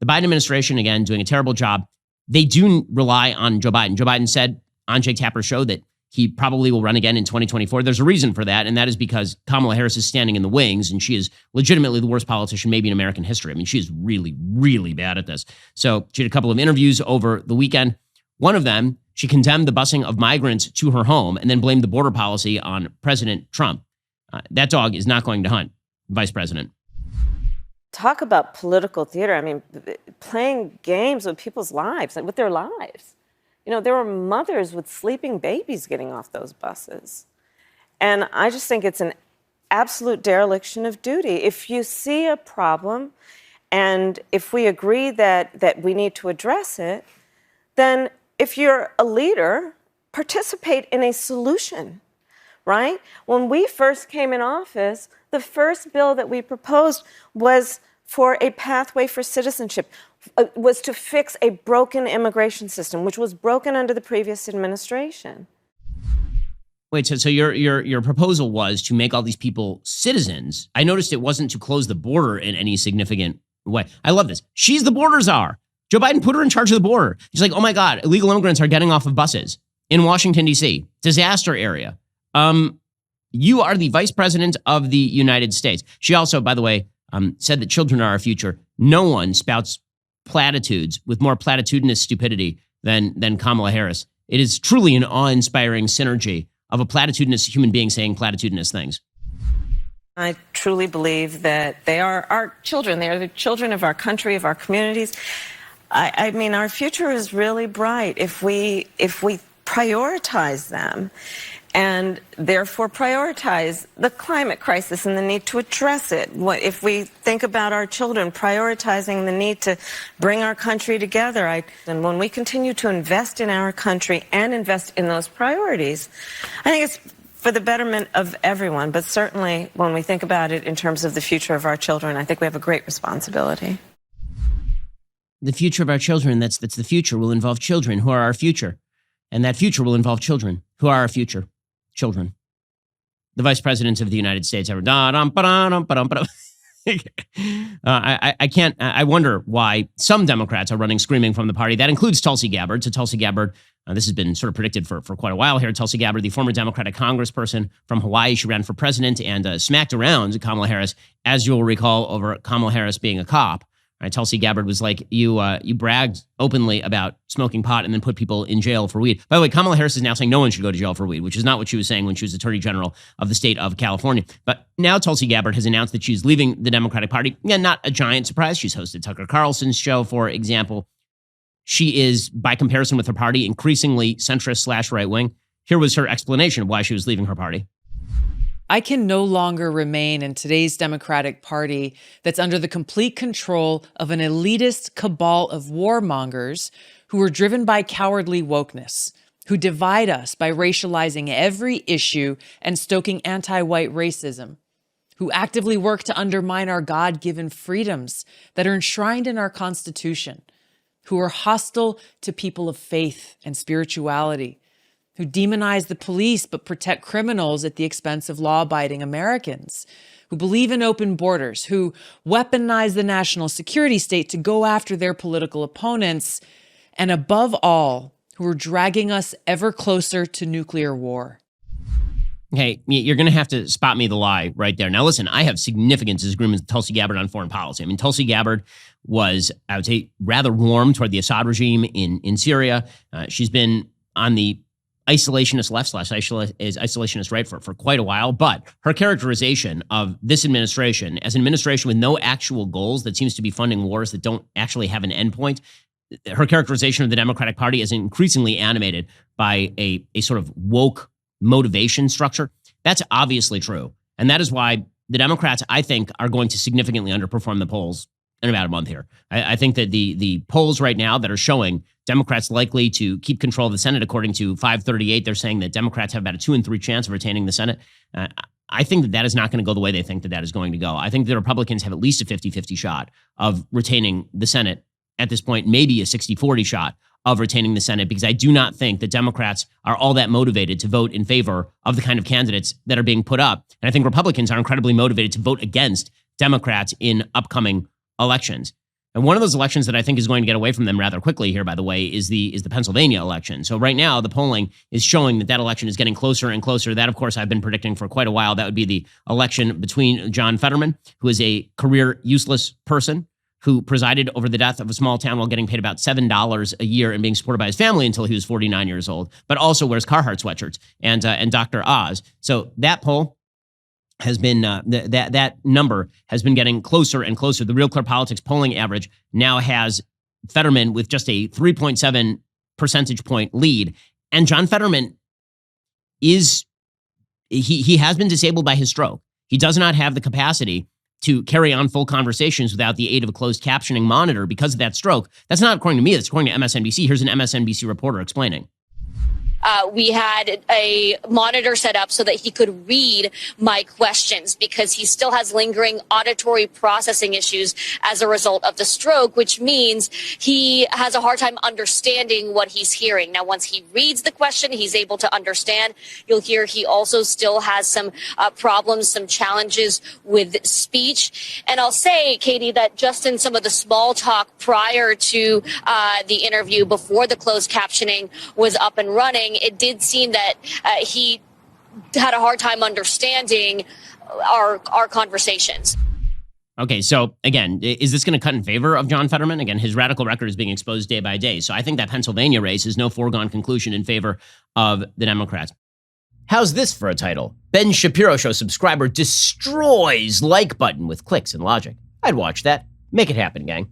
The Biden administration, again, doing a terrible job. They do rely on Joe Biden. Joe Biden said on Jake Tapper's show that he probably will run again in 2024. There's a reason for that, and that is because Kamala Harris is standing in the wings, and she is legitimately the worst politician maybe in American history. I mean, she is really, really bad at this. So she had a couple of interviews over the weekend. One of them, she condemned the busing of migrants to her home and then blamed the border policy on President Trump. That dog is not going to hunt, Vice President. Talk about political theater. I mean, playing games with people's lives, with their lives. You know, there were mothers with sleeping babies getting off those buses. And I just think it's an absolute dereliction of duty. If you see a problem and if we agree that we need to address it, then if you're a leader, participate in a solution, right? When we first came in office, the first bill that we proposed was for a pathway for citizenship, was to fix a broken immigration system, which was broken under the previous administration. Wait, so your proposal was to make all these people citizens. I noticed it wasn't to close the border in any significant way. I love this. She's the border czar. Joe Biden put her in charge of the border. She's like, oh my God, illegal immigrants are getting off of buses in Washington, D.C., disaster area. You are the vice president of the United States. She also, by the way, said that children are our future. No one spouts platitudes with more platitudinous stupidity than Kamala Harris. It is truly an awe-inspiring synergy of a platitudinous human being saying platitudinous things. I truly believe that they are our children. They are the children of our country, of our communities. I mean, our future is really bright if we prioritize them, and therefore prioritize the climate crisis and the need to address it. If we think about our children, prioritizing the need to bring our country together. And when we continue to invest in our country and invest in those priorities, I think it's for the betterment of everyone. But certainly when we think about it in terms of the future of our children, I think we have a great responsibility. The future of our children, that's the future, will involve children who are our future. And that future will involve children who are our future. Children. The vice president of the United States. I wonder why some Democrats are running screaming from the party. That includes Tulsi Gabbard. So Tulsi Gabbard, this has been sort of predicted for quite a while here. Tulsi Gabbard, the former Democratic congressperson from Hawaii, she ran for president and smacked around Kamala Harris, as you will recall, over Kamala Harris being a cop. Right, Tulsi Gabbard was like, you bragged openly about smoking pot and then put people in jail for weed. By the way, Kamala Harris is now saying no one should go to jail for weed, which is not what she was saying when she was Attorney General of the state of California. But now Tulsi Gabbard has announced that she's leaving the Democratic Party. Again, not a giant surprise. She's hosted Tucker Carlson's show, for example. She is, by comparison with her party, increasingly centrist / right-wing. Here was her explanation of why she was leaving her party. I can no longer remain in today's Democratic Party that's under the complete control of an elitist cabal of warmongers who are driven by cowardly wokeness, who divide us by racializing every issue and stoking anti-white racism, who actively work to undermine our God-given freedoms that are enshrined in our Constitution, who are hostile to people of faith and spirituality, who demonize the police but protect criminals at the expense of law-abiding Americans, who believe in open borders, who weaponize the national security state to go after their political opponents, and above all, who are dragging us ever closer to nuclear war. Hey, you're going to have to spot me the lie right there. Now, listen, I have significant disagreements with Tulsi Gabbard on foreign policy. I mean, Tulsi Gabbard was, I would say, rather warm toward the Assad regime in Syria. She's been on the isolationist left / isolationist right for quite a while. But her characterization of this administration as an administration with no actual goals that seems to be funding wars that don't actually have an endpoint, her characterization of the Democratic Party is increasingly animated by a sort of woke motivation structure. That's obviously true. And that is why the Democrats, I think, are going to significantly underperform the polls in about a month here. I think that the polls right now that are showing Democrats likely to keep control of the Senate, according to 538, they're saying that Democrats have about a 2 in 3 chance of retaining the Senate. I think that is not going to go the way they think that is going to go. I think the Republicans have at least a 50-50 shot of retaining the Senate at this point, maybe a 60-40 shot of retaining the Senate, because I do not think that Democrats are all that motivated to vote in favor of the kind of candidates that are being put up. And I think Republicans are incredibly motivated to vote against Democrats in upcoming elections. And one of those elections that I think is going to get away from them rather quickly here, by the way, is the Pennsylvania election. So right now, the polling is showing that election is getting closer and closer. That, of course, I've been predicting for quite a while. That would be the election between John Fetterman, who is a career useless person who presided over the death of a small town while getting paid about $7 a year and being supported by his family until he was 49 years old, but also wears Carhartt sweatshirts, and Dr. Oz. So that poll has been that number has been getting closer and closer. The Real Clear Politics polling average now has Fetterman with just a 3.7 percentage point lead, and John Fetterman he has been disabled by his stroke. He does not have the capacity to carry on full conversations without the aid of a closed captioning monitor because of that stroke. That's not according to me. That's according to MSNBC. Here's an MSNBC reporter explaining. We had a monitor set up so that he could read my questions because he still has lingering auditory processing issues as a result of the stroke, which means he has a hard time understanding what he's hearing. Now, once he reads the question, he's able to understand. You'll hear he also still has some problems, some challenges with speech. And I'll say, Katie, that just in some of the small talk prior to the interview before the closed captioning was up and running, it did seem that he had a hard time understanding our conversations. Okay, so again, is this going to cut in favor of John Fetterman? Again, his radical record is being exposed day by day. So I think that Pennsylvania race is no foregone conclusion in favor of the Democrats. How's this for a title? Ben Shapiro Show subscriber destroys like button with clicks and logic. I'd watch that. Make it happen, gang.